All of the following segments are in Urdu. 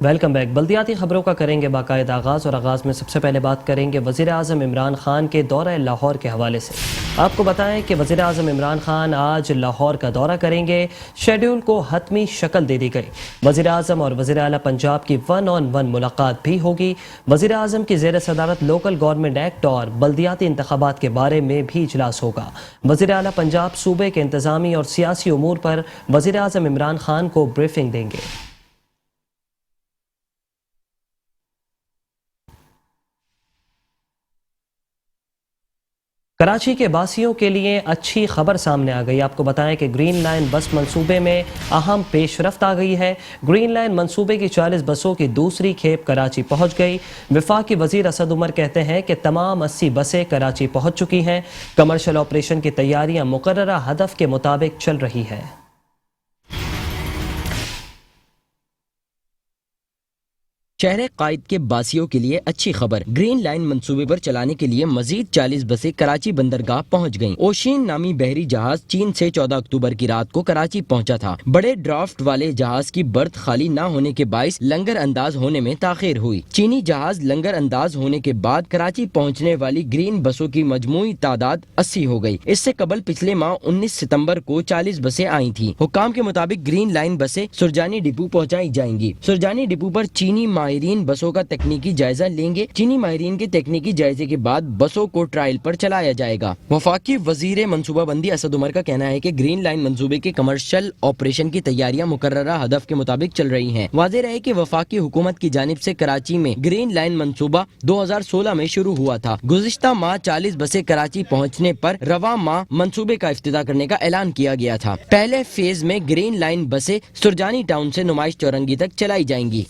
Welcome back. بلدیاتی خبروں کا کریں گے باقاعدہ آغاز، اور آغاز میں سب سے پہلے بات کریں گے وزیر اعظم عمران خان کے دورہ لاہور کے حوالے سے۔ آپ کو بتائیں کہ وزیر اعظم عمران خان آج لاہور کا دورہ کریں گے۔ شیڈول کو حتمی شکل دے دی گئی۔ وزیر اعظم اور وزیر اعلیٰ پنجاب کی 1 on 1 ملاقات بھی ہوگی۔ وزیر اعظم کی زیر صدارت لوکل گورنمنٹ ایکٹ اور بلدیاتی انتخابات کے بارے میں بھی اجلاس ہوگا۔ وزیر اعلیٰ پنجاب صوبے کے انتظامی اور سیاسی امور پر وزیر اعظم عمران خان کو بریفنگ دیں گے۔ کراچی کے باسیوں کے لیے اچھی خبر سامنے آ گئی۔ آپ کو بتائیں کہ گرین لائن بس منصوبے میں اہم پیش رفت آ گئی ہے۔ گرین لائن منصوبے کی 40 بسوں کی دوسری کھیپ کراچی پہنچ گئی۔ وفاقی وزیر اسد عمر کہتے ہیں کہ تمام 80 بسیں کراچی پہنچ چکی ہیں۔ کمرشل آپریشن کی تیاریاں مقررہ ہدف کے مطابق چل رہی ہیں۔ شہر قائد کے باسیوں کے لیے اچھی خبر، گرین لائن منصوبے پر چلانے کے لیے مزید 40 بسیں کراچی بندرگاہ پہنچ گئیں۔ اوشین نامی بحری جہاز چین سے 14 اکتوبر کی رات کو کراچی پہنچا تھا۔ بڑے ڈرافٹ والے جہاز کی برت خالی نہ ہونے کے باعث لنگر انداز ہونے میں تاخیر ہوئی۔ چینی جہاز لنگر انداز ہونے کے بعد کراچی پہنچنے والی گرین بسوں کی مجموعی تعداد 80 ہو گئی۔ اس سے قبل پچھلے ماہ 19 ستمبر کو 40 بسیں آئی تھیں۔ حکام کے مطابق گرین لائن بسیں سرجانی ڈپو پہنچائی جائیں گی۔ سرجانی ڈپو پر چینی ماہرین بسوں کا تکنیکی جائزہ لیں گے۔ چینی ماہرین کے تکنیکی جائزے کے بعد بسوں کو ٹرائل پر چلایا جائے گا۔ وفاقی وزیر منصوبہ بندی اسد عمر کا کہنا ہے کہ گرین لائن منصوبے کے کمرشل آپریشن کی تیاریاں مقررہ ہدف کے مطابق چل رہی ہیں۔ واضح رہے کہ وفاقی حکومت کی جانب سے کراچی میں گرین لائن منصوبہ 2016 میں شروع ہوا تھا۔ گزشتہ ماہ 40 بسیں کراچی پہنچنے پر رواں ماہ منصوبے کا افتتاح کرنے کا اعلان کیا گیا تھا۔ پہلے فیز میں گرین لائن بسیں سرجانی ٹاؤن سے نمائش چورنگی تک چلائی جائیں گی۔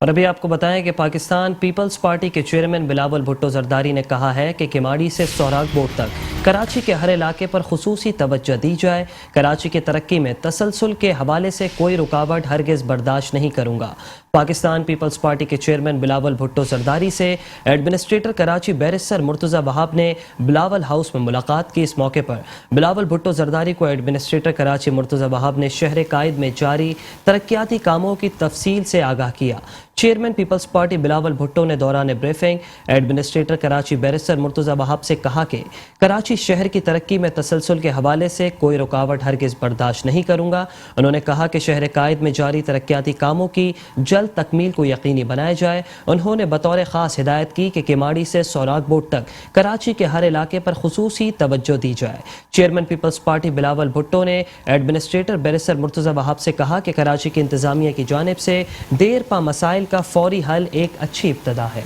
اور ابھی آپ کو بتائیں کہ پاکستان پیپلز پارٹی کے چیئرمین بلاول بھٹو زرداری نے کہا ہے کہ کماڑی سے سوراخ بورڈ تک کراچی کے ہر علاقے پر خصوصی توجہ دی جائے۔ کراچی کی ترقی میں تسلسل کے حوالے سے کوئی رکاوٹ ہرگز برداشت نہیں کروں گا۔ پاکستان پیپلز پارٹی کے چیئرمین بلاول بھٹو زرداری سے ایڈمنسٹریٹر کراچی بیرسٹر مرتضی وہاب نے بلاول ہاؤس میں ملاقات کی۔ اس موقع پر بلاول بھٹو زرداری کو ایڈمنسٹریٹر کراچی مرتضی وہاب نے شہر قائد میں جاری ترقیاتی کاموں کی تفصیل سے آگاہ کیا۔ Chairman Peoples party Bilawal Bhutto نے دوران briefing administrator Karachi barrister Murtaza Wahab سے کہا کہ کراچی شہر کی ترقی میں تسلسل کے حوالے سے کوئی رکاوٹ ہرگز برداشت نہیں کروں گا۔ انہوں نے کہا کہ شہر قائد میں جاری ترقیاتی کاموں کی جلد تکمیل کو یقینی بنایا جائے۔ انہوں نے بطور خاص ہدایت کی کہ کماڑی سے سوراخ بورڈ تک کراچی کے ہر علاقے پر خصوصی توجہ دی جائے۔ Chairman Peoples party Bilawal Bhutto نے ایڈمنسٹریٹر بیرسٹر مرتضی وہاب سے کہا کہ کراچی کی انتظامیہ کی جانب سے دیر پا مسائل کا فوری حل ایک اچھی ابتدا ہے۔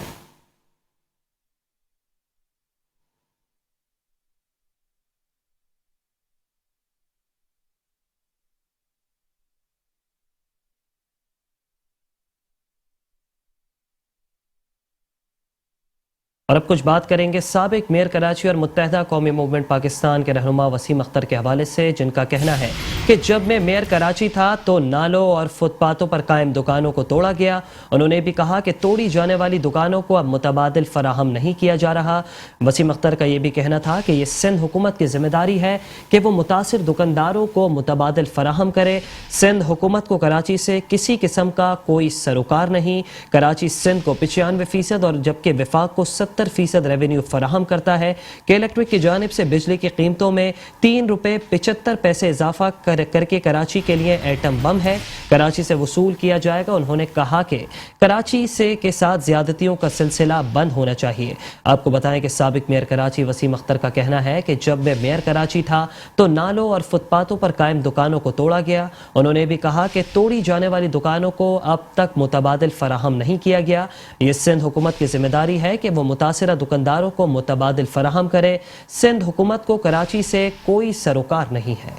اور اب کچھ بات کریں گے سابق میئر کراچی اور متحدہ قومی موومنٹ پاکستان کے رہنما وسیم اختر کے حوالے سے، جن کا کہنا ہے کہ جب میں میئر کراچی تھا تو نالوں اور فٹ پاتھوں پر قائم دکانوں کو توڑا گیا۔ انہوں نے بھی کہا کہ توڑی جانے والی دکانوں کو اب متبادل فراہم نہیں کیا جا رہا۔ وسیم اختر کا یہ بھی کہنا تھا کہ یہ سندھ حکومت کی ذمہ داری ہے کہ وہ متاثر دکانداروں کو متبادل فراہم کرے۔ سندھ حکومت کو کراچی سے کسی قسم کا کوئی سروکار نہیں۔ کراچی سندھ کو 95% اور جبکہ وفاق کو 70% ریونیو فراہم کرتا ہے کہ الیکٹرک کی جانب سے بجلی کی قیمتوں میں 3 روپے 75 پیسے اضافہ کر کے کراچی کے لیے ایٹم بم ہے، کراچی سے وصول کیا جائے گا۔ انہوں نے کہا کہ کراچی سے کے ساتھ زیادتیوں کا سلسلہ بند ہونا چاہیے۔ آپ کو بتائیں کہ سابق میئر کراچی وسیم اختر کا کہنا ہے کہ جب میں میئر کراچی تھا تو نالوں اور فٹ پاتھوں پر قائم دکانوں کو توڑا گیا۔ انہوں نے بھی کہا کہ توڑی جانے والی دکانوں کو اب تک متبادل فراہم نہیں کیا گیا۔ یہ سندھ حکومت کی ذمہ داری ہے کہ وہ متاثرہ دکانداروں کو متبادل فراہم کرے۔ سندھ حکومت کو کراچی سے کوئی سروکار نہیں ہے۔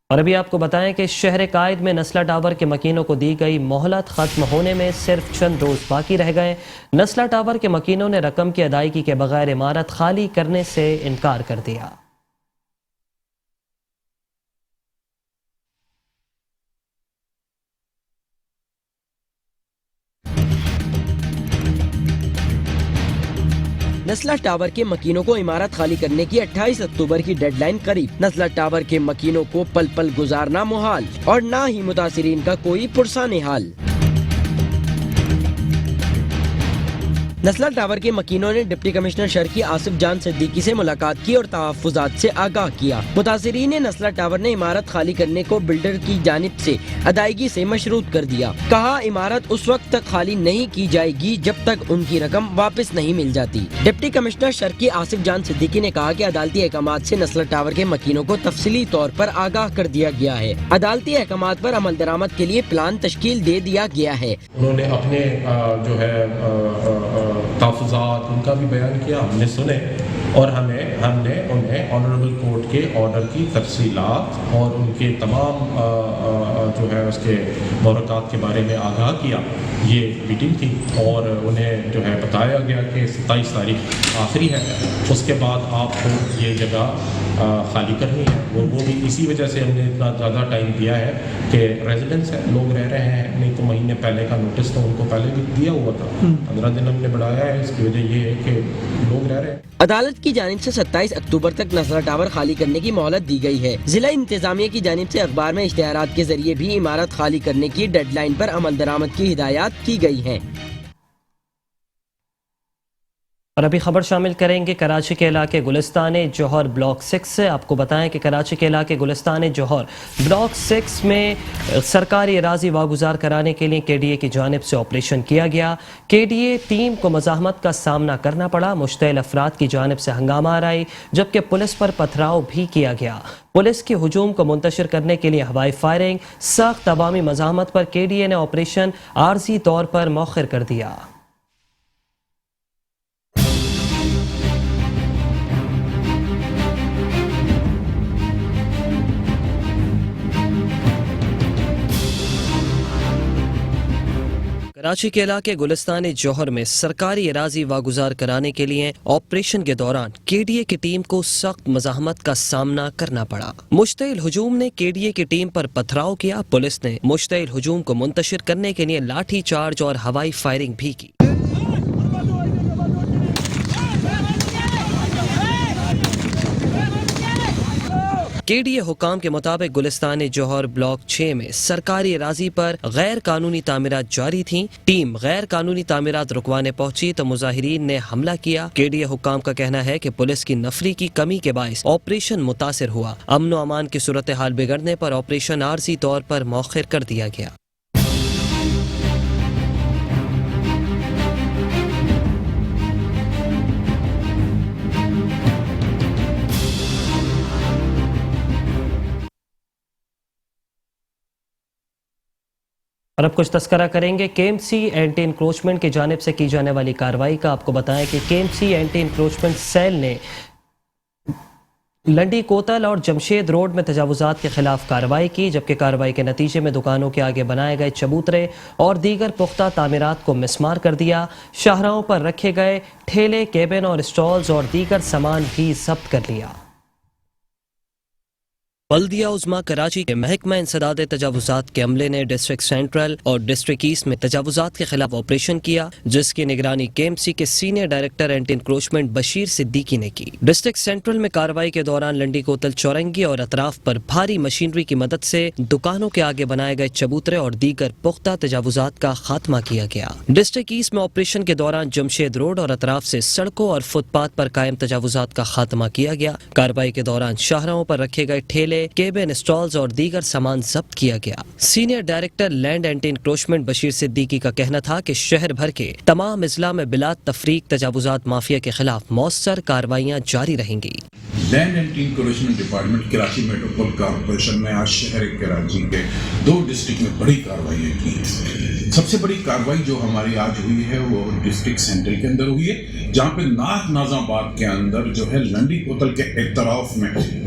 اور ابھی آپ کو بتائیں کہ شہر قائد میں نسلہ ٹاور کے مکینوں کو دی گئی مہلت ختم ہونے میں صرف چند روز باقی رہ گئے۔ نسلہ ٹاور کے مکینوں نے رقم کی ادائیگی کے بغیر عمارت خالی کرنے سے انکار کر دیا۔ نزلہ ٹاور کے مکینوں کو عمارت خالی کرنے کی 28 اکتوبر کی ڈیڈ لائن قریب، نزلہ ٹاور کے مکینوں کو پل پل گزارنا محال اور نہ ہی متاثرین کا کوئی پرسان حال۔ نزلہ ٹاور کے مکینوں نے ڈپٹی کمشنر شرقی آصف جان صدیقی سے ملاقات کی اور تحفظات سے آگاہ کیا۔ متاثرین نے نزلہ ٹاور نے عمارت خالی کرنے کو بلڈر کی جانب سے ادائیگی سے مشروط کر دیا۔ کہا عمارت اس وقت تک خالی نہیں کی جائے گی جب تک ان کی رقم واپس نہیں مل جاتی۔ ڈپٹی کمشنر شرقی آصف جان صدیقی نے کہا کہ عدالتی احکامات سے نزلہ ٹاور کے مکینوں کو تفصیلی طور پر آگاہ کر دیا گیا ہے۔ عدالتی احکامات پر عمل درآمد کے لیے پلان تشکیل دے دیا گیا ہے۔ انہوں نے اپنے جو ہے تحفظات ان کا بھی بیان کیا، ہم نے سنے اور ہم نے انہیں آنریبل کورٹ کے آرڈر کی تفصیلات اور ان کے تمام جو ہے اس کے مورکات کے بارے میں آگاہ کیا۔ یہ میٹنگ تھی اور انہیں جو ہے بتایا گیا کہ 27 تاریخ آخری ہے، اس کے بعد آپ کو یہ جگہ خالی کرنی ہے۔ وہ بھی اسی وجہ سے ہم نے اتنا زیادہ ٹائم دیا ہے کہ ریزیڈنس ہے، لوگ رہ رہے ہیں، نہیں تو مہینے پہلے کا نوٹس تو ان کو پہلے بھی دیا ہوا تھا، 15 دن ہم نے بڑھایا ہے۔ اس کی وجہ یہ ہے کہ لوگ رہ رہے ہیں۔ عدالت کی جانب سے 27 اکتوبر تک نزلہ ٹاور خالی کرنے کی مہلت دی گئی ہے۔ ضلع انتظامیہ کی جانب سے اخبار میں اشتہارات کے ذریعے بھی عمارت خالی کرنے کی ڈیڈ لائن پر عمل درآمد کی ہدایات کی گئی ہیں۔ اور ابھی خبر شامل کریں گے کراچی کے علاقے گلستان جوہر بلاک 6 سے۔ آپ کو بتائیں کہ کراچی کے علاقے گلستان جوہر بلاک 6 میں سرکاری اراضی واگزار کرانے کے لیے کے ڈی اے کی جانب سے آپریشن کیا گیا۔ کے ڈی اے ٹیم کو مزاحمت کا سامنا کرنا پڑا، مشتعل افراد کی جانب سے ہنگامہ آرائی جبکہ پولیس پر پتھراؤ بھی کیا گیا۔ پولیس کی ہجوم کو منتشر کرنے کے لیے ہوائی فائرنگ، سخت عوامی مزاحمت پر کے ڈی اے نے آپریشن عارضی طور پر مؤخر کر دیا۔ کراچی کے علاقے گلستان جوہر میں سرکاری اراضی واگزار کرانے کے لیے آپریشن کے دوران کے ڈی اے کی ٹیم کو سخت مزاحمت کا سامنا کرنا پڑا۔ مشتعل ہجوم نے کے ڈی اے کی ٹیم پر پتھراؤ کیا۔ پولیس نے مشتعل ہجوم کو منتشر کرنے کے لیے لاٹھی چارج اور ہوائی فائرنگ بھی کی۔ کے ڈی اے حکام کے مطابق گلستان جوہر بلاک 6 میں سرکاری اراضی پر غیر قانونی تعمیرات جاری تھیں۔ ٹیم غیر قانونی تعمیرات رکوانے پہنچی تو مظاہرین نے حملہ کیا۔ کے ڈی اے حکام کا کہنا ہے کہ پولیس کی نفری کی کمی کے باعث آپریشن متاثر ہوا۔ امن و امان کی صورتحال بگڑنے پر آپریشن عارضی طور پر مؤخر کر دیا گیا۔ اور اب کچھ تذکرہ کریں گے کے ایم سی اینٹی انکروچمنٹ کی جانب سے کی جانے والی کارروائی کا۔ آپ کو بتائیں کہ K M C anti encroachment cell نے لنڈی کوتل اور جمشید روڈ میں تجاوزات کے خلاف کارروائی کی، جبکہ کارروائی کے نتیجے میں دکانوں کے آگے بنائے گئے چبوترے اور دیگر پختہ تعمیرات کو مسمار کر دیا۔ شاہراہوں پر رکھے گئے ٹھیلے، کیبن اور اسٹالز اور دیگر سامان بھی ضبط کر لیا۔ بلدیہ عظمیٰ کراچی کے محکمہ انسداد تجاوزات کے عملے نے ڈسٹرکٹ سینٹرل اور ڈسٹرکٹ ایسٹ میں تجاوزات کے خلاف آپریشن کیا، جس کی نگرانی کے ایم سی کے senior director anti encroachment Bashir Siddiqui نے کی۔ ڈسٹرکٹ سینٹرل میں کارروائی کے دوران لنڈی کوتل چورنگی اور اطراف پر بھاری مشینری کی مدد سے دکانوں کے آگے بنائے گئے چبوترے اور دیگر پختہ تجاوزات کا خاتمہ کیا گیا۔ ڈسٹرکٹ ایسٹ میں آپریشن کے دوران جمشید روڈ اور اطراف سے سڑکوں اور فٹ پاتھ پر قائم تجاوزات کا خاتمہ کیا گیا۔ کارروائی کے دوران شاہراہوں پر رکھے گئے ٹھیلے، کیبن، اسٹالز اور دیگر سامان ضبط کیا گیا۔ Senior director land anti encroachment Bashir Siddiqui کا کہنا تھا کہ شہر بھر کے تمام اضلاع میں بلا تفریق تجاوزات مافیا کے خلاف مؤثر کارروائیاں جاری رہیں گی۔ Land anti encroachment department Karachi metropolitan corporation نے آج شہر کراچی کے 2 ڈسٹرکٹ میں بڑی کارروائیاں کی ہیں۔ سب سے بڑی کارروائی جو ہماری آج ہوئی ہے وہ ڈسٹرکٹ سینٹر کے اندر ہوئی ہے، جہاں پہ ناک ناز آباد کے اندر جو ہے لنڈی کوتل کے اطراف میں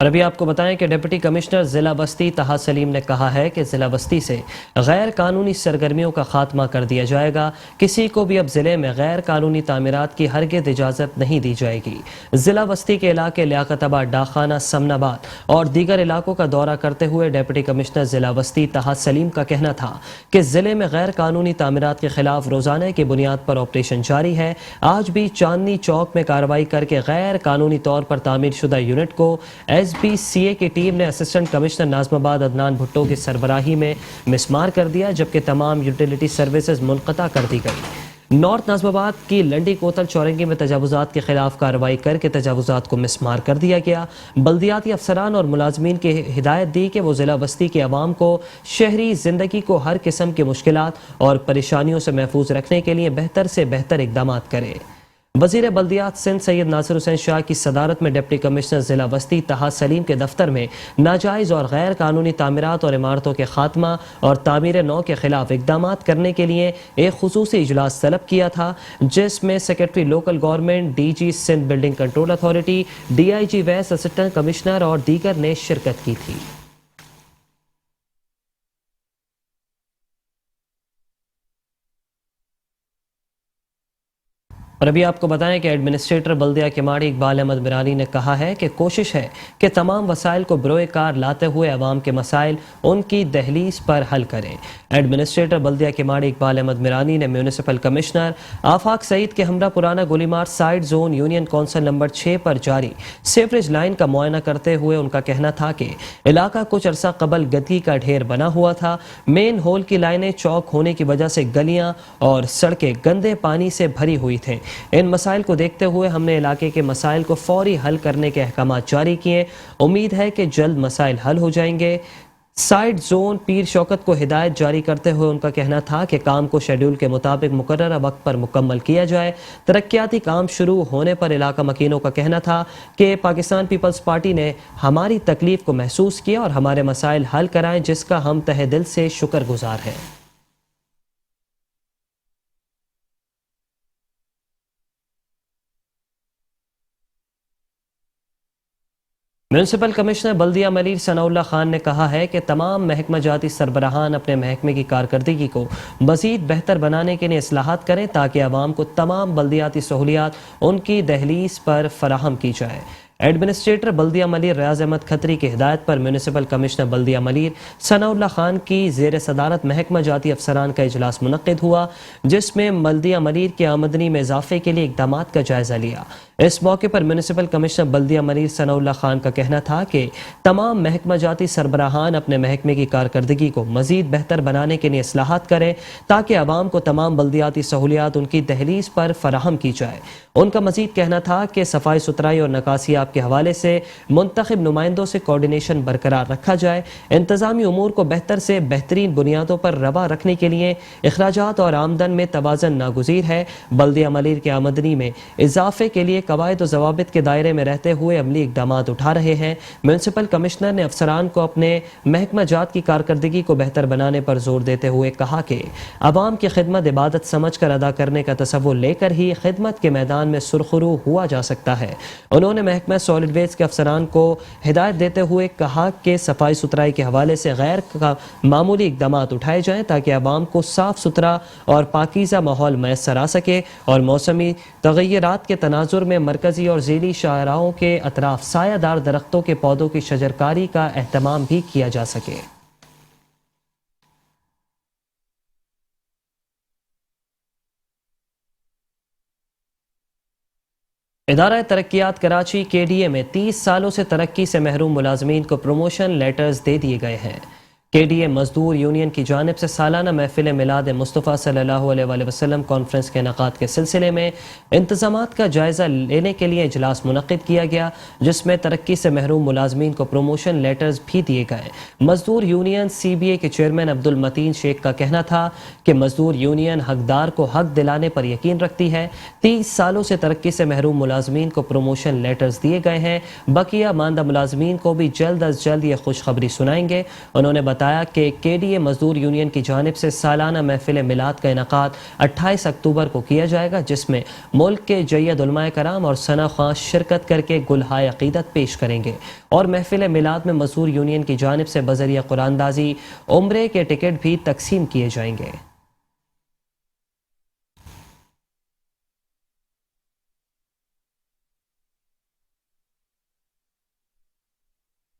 اور ابھی آپ کو بتائیں کہ ڈپٹی کمشنر ضلع بستی طہا سلیم نے کہا ہے کہ ضلع بستی سے غیر قانونی سرگرمیوں کا خاتمہ کر دیا جائے گا. کسی کو بھی اب ضلع میں غیر قانونی تعمیرات کی ہرگز اجازت نہیں دی جائے گی. ضلع بستی کے علاقے لیاقت آباد، ڈاکخانہ، سمن آباد اور دیگر علاقوں کا دورہ کرتے ہوئے ڈپٹی کمشنر ضلع بستی طہا سلیم کا کہنا تھا کہ ضلع میں غیر قانونی تعمیرات کے خلاف روزانہ کی بنیاد پر آپریشن جاری ہے. آج بھی چاندنی چوک میں کارروائی کر کے غیر قانونی طور پر تعمیر شدہ یونٹ کو ایس پی سی اے کی ٹیم نے اسسٹنٹ کمشنر ناظم آباد عدنان بھٹو کی سربراہی میں مسمار کر دیا، جبکہ تمام یوٹیلیٹی سروسز منقطع کر دی گئی. نارتھ ناظم آباد کی لنڈی کوتل چورنگی میں تجاوزات کے خلاف کارروائی کر کے تجاوزات کو مسمار کر دیا گیا. بلدیاتی افسران اور ملازمین کی ہدایت دی کہ وہ ضلع بستی کے عوام کو شہری زندگی کو ہر قسم کی مشکلات اور پریشانیوں سے محفوظ رکھنے کے لیے بہتر سے بہتر اقدامات کرے. وزیر بلدیات سندھ سید ناصر حسین شاہ کی صدارت میں ڈپٹی کمشنر ضلع بستی طہا سلیم کے دفتر میں ناجائز اور غیر قانونی تعمیرات اور عمارتوں کے خاتمہ اور تعمیر نو کے خلاف اقدامات کرنے کے لیے ایک خصوصی اجلاس طلب کیا تھا، جس میں secretary local government, D G Sindh building control authority, D I G west, assistant commissioner اور دیگر نے شرکت کی تھی. اور ابھی آپ کو بتائیں کہ ایڈمنسٹریٹر بلدیہ کماڑی اقبال احمد میرانی نے کہا ہے کہ کوشش ہے کہ تمام وسائل کو بروئے کار لاتے ہوئے عوام کے مسائل ان کی دہلیز پر حل کریں. ایڈمنسٹریٹر بلدیہ کماڑی اقبال احمد میرانی نے میونسپل کمشنر آفاق سعید کے ہمراہ پرانا Goli Mar site zone union council number 6 پر جاری سیوریج لائن کا معائنہ کرتے ہوئے ان کا کہنا تھا کہ علاقہ کچھ عرصہ قبل گندگی کا ڈھیر بنا ہوا تھا. مین ہول کی لائنیں چوک ہونے کی وجہ سے گلیاں اور سڑکیں گندے پانی سے بھری ہوئی تھیں. ان مسائل کو دیکھتے ہوئے ہم نے علاقے کے مسائل کو فوری حل کرنے کے احکامات جاری کیے. امید ہے کہ جلد مسائل حل ہو جائیں گے. سائٹ زون پیر شوکت کو ہدایت جاری کرتے ہوئے ان کا کہنا تھا کہ کام کو شیڈول کے مطابق مقررہ وقت پر مکمل کیا جائے. ترقیاتی کام شروع ہونے پر علاقہ مکینوں کا کہنا تھا کہ پاکستان پیپلز پارٹی نے ہماری تکلیف کو محسوس کیا اور ہمارے مسائل حل کرائیں، جس کا ہم تہہ دل سے شکر گزار ہیں. میونسپل کمشنر بلدیہ ملیر ثناء اللہ خان نے کہا ہے کہ تمام محکمہ جاتی سربراہان اپنے محکمے کی کارکردگی کو مزید بہتر بنانے کے لیے اصلاحات کریں تاکہ عوام کو تمام بلدیاتی سہولیات ان کی دہلیز پر فراہم کی جائے. ایڈمنسٹریٹر بلدیہ ملیر ریاض احمد کھتری کی ہدایت پر میونسپل کمشنر بلدیہ ملیر ثناء اللہ خان کی زیر صدارت محکمہ جاتی افسران کا اجلاس منعقد ہوا، جس میں بلدیہ ملیر کی آمدنی میں اضافے کے لیے اقدامات کا جائزہ لیا. اس موقع پر میونسپل کمشنر بلدیہ ملیر ثناء اللہ خان کا کہنا تھا کہ تمام محکمہ جاتی سربراہان اپنے محکمے کی کارکردگی کو مزید بہتر بنانے کے لیے اصلاحات کریں تاکہ عوام کو تمام بلدیاتی سہولیات ان کی دہلیز پر فراہم کی جائے. ان کا مزید کہنا تھا کہ صفائی ستھرائی اور نکاسیاب کے حوالے سے منتخب نمائندوں سے کوارڈینیشن برقرار رکھا جائے. انتظامی امور کو بہتر سے بہترین بنیادوں پر روا رکھنے کے لیے اخراجات اور آمدن میں توازن ناگزیر ہے. بلدیہ ملیر کی آمدنی میں اضافے کے لیے قواعد و ضوابط کے دائرے میں رہتے ہوئے عملی اقدامات اٹھا رہے ہیں. میونسپل کمشنر نے افسران کو اپنے محکمہ جات کی کارکردگی کو بہتر بنانے پر زور دیتے ہوئے کہا کہ عوام کی خدمت عبادت سمجھ کر ادا کرنے کا تصور لے کر ہی خدمت کے میدان میں سرخرو ہوا جا سکتا ہے. انہوں نے محکمہ سالڈ ویسٹ کے افسران کو ہدایت دیتے ہوئے کہا کہ صفائی ستھرائی کے حوالے سے غیر معمولی اقدامات اٹھائے جائیں تاکہ عوام کو صاف ستھرا اور پاکیزہ ماحول میسر آ سکے اور موسمی تغیرات کے تناظر میں مرکزی اور ذیلی شاہراہوں کے اطراف سایہ دار درختوں کے پودوں کی شجرکاری کا اہتمام بھی کیا جا سکے. ادارہ ترقیات کراچی KDA میں 30 سالوں سے ترقی سے محروم ملازمین کو پروموشن لیٹرز دے دیے گئے ہیں. KDA مزدور یونین کی جانب سے سالانہ محفل میلاد مصطفیٰ صلی اللہ علیہ وآلہ وسلم کانفرنس کے انعقاد کے سلسلے میں انتظامات کا جائزہ لینے کے لیے اجلاس منعقد کیا گیا، جس میں ترقی سے محروم ملازمین کو پروموشن لیٹرز بھی دیے گئے. مزدور یونین CBA کے چیئرمین عبدالمتین شیخ کا کہنا تھا کہ مزدور یونین حقدار کو حق دلانے پر یقین رکھتی ہے. 30 سالوں سے ترقی سے محروم ملازمین کو پروموشن لیٹرز دیے گئے ہیں. بقیہ ماندہ ملازمین کو بھی جلد از جلد یہ خوشخبری سنائیں گے. انہوں نے بتایا بتایا کہ KDA مزدور یونین کی جانب سے سالانہ محفل میلاد کا انعقاد 28 اکتوبر کو کیا جائے گا، جس میں ملک کے جید علماء کرام اور ثنا خواں شرکت کر کے گلہائے عقیدت پیش کریں گے اور محفل میلاد میں مزدور یونین کی جانب سے بذریعہ قرآن دازی عمرے کے ٹکٹ بھی تقسیم کیے جائیں گے۔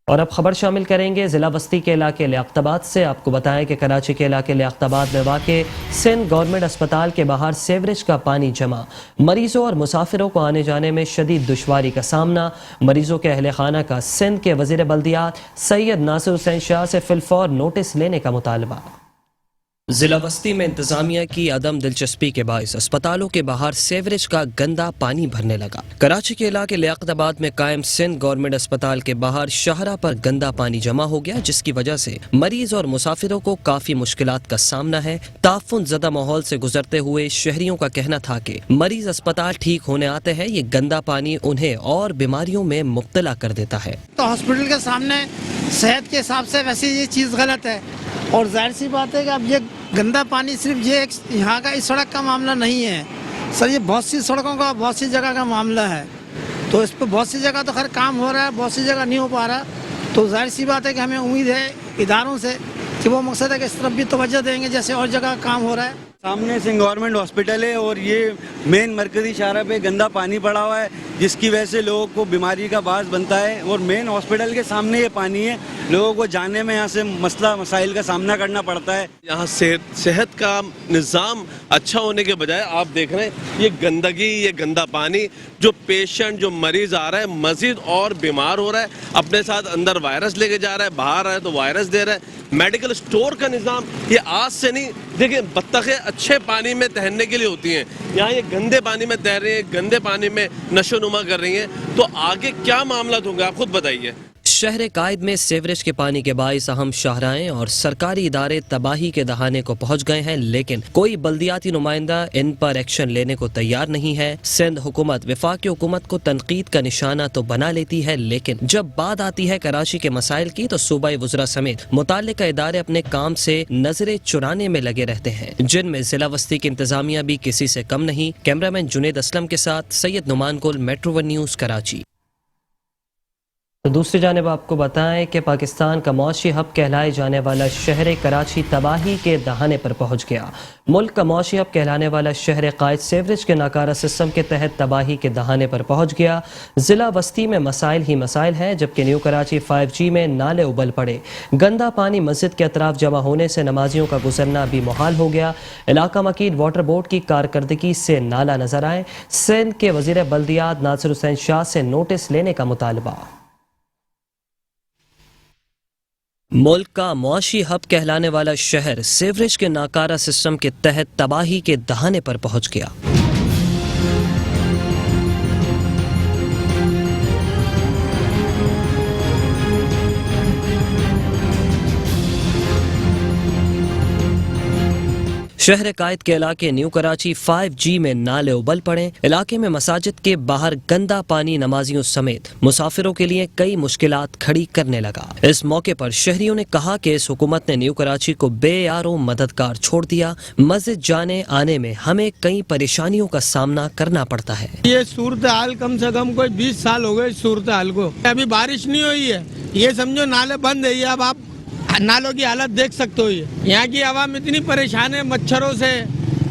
اور اب خبر شامل کریں گے ضلع بستی کے علاقے لیاقت آباد سے۔ آپ کو بتائیں کہ کراچی کے علاقے لیاقت آباد میں واقع سندھ گورنمنٹ اسپتال کے باہر سیوریج کا پانی جمع، مریضوں اور مسافروں کو آنے جانے میں شدید دشواری کا سامنا۔ مریضوں کے اہل خانہ کا سندھ کے وزیر بلدیات سید ناصر حسین شاہ سے فی الفور نوٹس لینے کا مطالبہ۔ ضلع بستی میں انتظامیہ کی عدم دلچسپی کے باعث اسپتالوں کے باہر سیوریج کا گندا پانی بھرنے لگا۔ کراچی کے علاقے لیاقت آباد میں قائم سندھ گورنمنٹ اسپتال کے باہر شاہراہ پر گندا پانی جمع ہو گیا، جس کی وجہ سے مریض اور مسافروں کو کافی مشکلات کا سامنا ہے۔ تعفن زدہ ماحول سے گزرتے ہوئے شہریوں کا کہنا تھا کہ مریض اسپتال ٹھیک ہونے آتے ہیں، یہ گندا پانی انہیں اور بیماریوں میں مبتلا کر دیتا ہے۔ تو ہاسپٹل کے سامنے صحت کے حساب سے ویسے یہ چیز غلط ہے، اور ظاہر سی بات ہے کہ اب یہ گندا پانی صرف یہ یہاں کا اس سڑک کا معاملہ نہیں ہے سر، یہ بہت سی سڑکوں کا بہت سی جگہ کا معاملہ ہے۔ تو اس پہ بہت سی جگہ تو خیر کام ہو رہا ہے، بہت سی جگہ نہیں ہو پا رہا۔ تو ظاہر سی بات ہے کہ ہمیں امید ہے اداروں سے کہ وہ مقصد ہے کہ اس طرف بھی توجہ دیں گے جیسے اور جگہ کام ہو رہا ہے۔ سامنے سندھ گورنمنٹ ہاسپٹل ہے اور یہ مین مرکزی شاہراہ پہ گندا پانی پڑا ہوا ہے، جس کی وجہ سے لوگوں کو بیماری کا باعث بنتا ہے، اور مین ہاسپٹل کے سامنے یہ پانی ہے، لوگوں کو جانے میں یہاں سے مسائل کا سامنا کرنا پڑتا ہے۔ یہاں صحت کا نظام اچھا ہونے کے بجائے آپ دیکھ رہے ہیں یہ گندگی، یہ گندا پانی، جو پیشنٹ جو مریض آ رہا ہے مزید اور بیمار ہو رہا ہے، اپنے ساتھ اندر وائرس لے کے جا رہا ہے، باہر آئے تو وائرس دے رہا ہے۔ میڈیکل سٹور کا نظام یہ آج سے نہیں، دیکھیں بطخیں اچھے پانی میں تیرنے کے لیے ہوتی ہیں، یہاں یہ گندے پانی میں تیر رہی ہیں، گندے پانی میں نشو نما کر رہی ہیں، تو آگے کیا معاملات ہوں گے آپ خود بتائیے۔ شہر قائد میں سیوریج کے پانی کے باعث اہم شاہراہیں اور سرکاری ادارے تباہی کے دہانے کو پہنچ گئے ہیں، لیکن کوئی بلدیاتی نمائندہ ان پر ایکشن لینے کو تیار نہیں ہے۔ سندھ حکومت وفاقی حکومت کو تنقید کا نشانہ تو بنا لیتی ہے، لیکن جب بات آتی ہے کراچی کے مسائل کی تو صوبائی وزراء سمیت متعلقہ ادارے اپنے کام سے نظریں چرانے میں لگے رہتے ہیں، جن میں ضلع وسطی کی انتظامیہ بھی کسی سے کم نہیں۔ کیمرامین جنید اسلم کے ساتھ سید نعمان گل، میٹرو ون نیوز، کراچی۔ تو دوسری جانب آپ کو بتائیں کہ پاکستان کا معاشی ہب کہلائے جانے والا شہر کراچی تباہی کے دہانے پر پہنچ گیا۔ ملک کا معاشی ہب کہلانے والا شہر قائد سیوریج کے ناکارہ سسٹم کے تحت تباہی کے دہانے پر پہنچ گیا۔ ضلع بستی میں مسائل ہی مسائل ہیں، جبکہ نیو کراچی 5G میں نالے ابل پڑے۔ گندا پانی مسجد کے اطراف جمع ہونے سے نمازیوں کا گزرنا بھی محال ہو گیا۔ علاقہ مکین واٹر بورڈ کی کارکردگی سے نالا نظر آئے۔ سندھ کے وزیر بلدیات ناصر حسین شاہ سے نوٹس لینے کا مطالبہ۔ ملک کا معاشی ہب کہلانے والا شہر سیوریج کے ناکارہ سسٹم کے تحت تباہی کے دہانے پر پہنچ گیا۔ شہر قائد کے علاقے نیو کراچی 5G میں نالے ابل پڑے۔ علاقے میں مساجد کے باہر گندا پانی نمازیوں سمیت مسافروں کے لیے کئی مشکلات کھڑی کرنے لگا۔ اس موقع پر شہریوں نے کہا کہ اس حکومت نے نیو کراچی کو بے یارو مددگار چھوڑ دیا۔ مسجد جانے آنے میں ہمیں کئی پریشانیوں کا سامنا کرنا پڑتا ہے۔ یہ صورتحال کم سے کم کوئی 20 سال ہو گئے اس صورتحال کو، ابھی بارش نہیں ہوئی ہے، یہ سمجھو نالے بند ہے۔ یہ اب آپ نالوں کی حالت دیکھ سکتے ہو، یہاں کی عوام اتنی پریشان ہے مچھروں سے،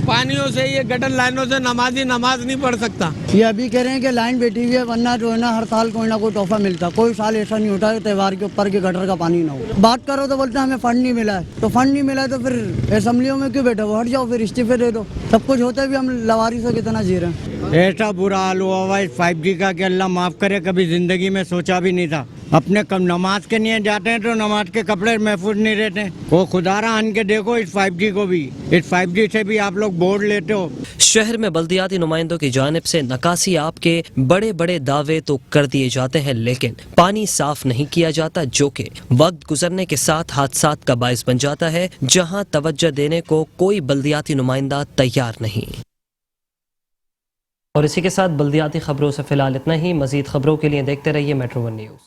پانیوں سے، یہ گٹر لائنوں سے نمازی نماز نہیں پڑھ سکتا۔ یہ ابھی کہہ رہے ہیں کہ لائن بیٹھی ہوئی ہے، ورنہ جو ہے نا ہر سال کوئی نہ کوئی تحفہ ملتا، کوئی سال ایسا نہیں ہوتا ہے تہوار کے اوپر کے گٹر کا پانی نہ ہو۔ بات کرو تو بولتے ہیں ہمیں فنڈ نہیں ملا ہے، تو فنڈ نہیں ملا ہے تو پھر اسمبلیوں میں کیوں بیٹھے ہو، ہٹ جاؤ، پھر استعفے دے دو۔ سب کچھ ہوتا ہے بھی ہم لواری سے کتنا جی رہے ہیں۔ ایسا برا حال ہوا ہوا اس 5G کا کہ اللہ معاف کرے، کبھی زندگی میں سوچا بھی نہیں تھا۔ اپنے نماز کے لیے جاتے ہیں تو نماز کے کپڑے محفوظ نہیں رہتے، وہ خدا را آن کے دیکھو اس 5G کو بھی، اس 5G سے بھی آپ لوگ بورڈ لیتے ہو۔ شہر میں بلدیاتی نمائندوں کی جانب سے نکاسی آپ کے بڑے بڑے دعوے تو کر دیے جاتے ہیں، لیکن پانی صاف نہیں کیا جاتا، جو کہ وقت گزرنے کے ساتھ حادثات کا باعث بن جاتا ہے، جہاں توجہ دینے کو کوئی بلدیاتی نمائندہ تیار نہیں۔ اور اسی کے ساتھ بلدیاتی خبروں سے فی الحال اتنا ہی۔ مزید خبروں کے لیے دیکھتے رہیے میٹرو ون نیوز۔